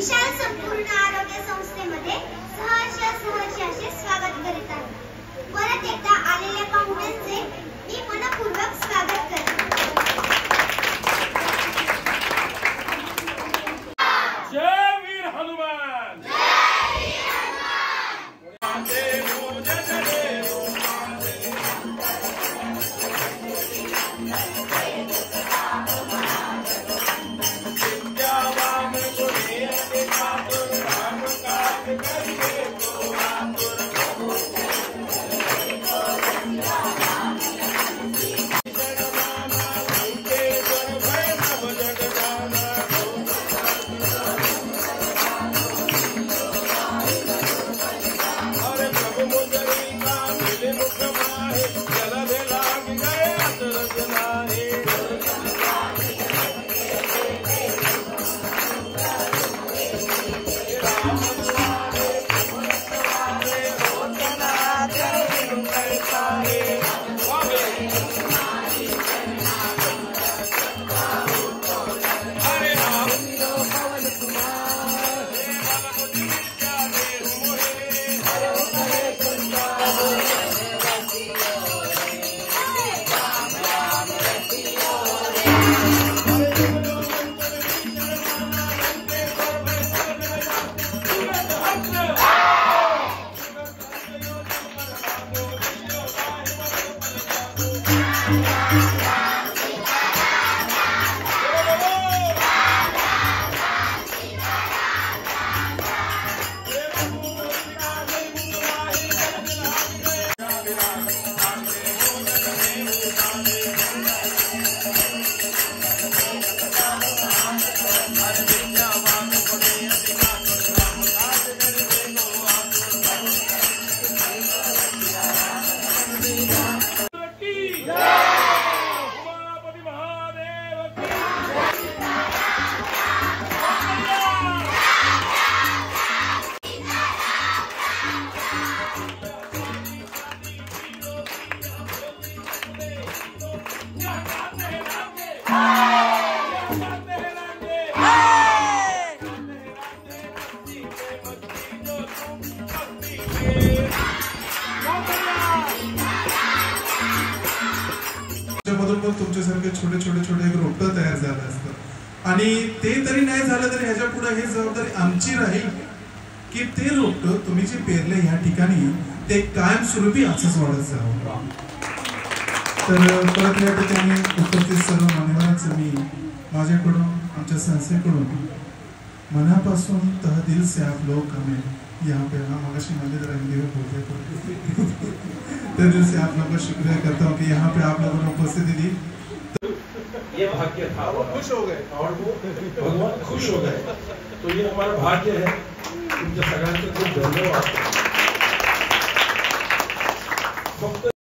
विशाल संपूर्ण आरोग्य संस्थेमध्ये सहर्ष असे स्वागत करीत आहे। परत एकदा आलेल्या पाहुण्यांचे मी मनपूर्वक स्वागत करते। जय वीर हनुमान। तुमच्यासारखे छोटे छोटे छोटे रोपटं तयार झालं असतं आणि ते तरी नाही झालं तरी ह्याच्या पुढे हे जबाबदारी आमची राहील की ते रोपटं तुम्ही जे पेरले ह्या ठिकाणी ते कायमस्वरूपी असंच वाढत जावं। तर परत या ठिकाणी उपस्थित सर्व मान्यवरांचं मी माझ्याकडून आमच्या संस्थेकडून मनापासून तहदिल से आप लोग हमें यहाँ पे मगाशी मध्ये जरा हिंदी में बोलते तहदिल से आप लोगों का शुक्रिया करता हूँ कि यहाँ पे आप लोगों ने उपस्थिति दी। ये भाग्य था, वो खुश हो गए और वो भगवान खुश हो गए। तो ये हमारा भाग्य है। तुमच्या सगळ्यांचे खूप धन्यवाद। फक्त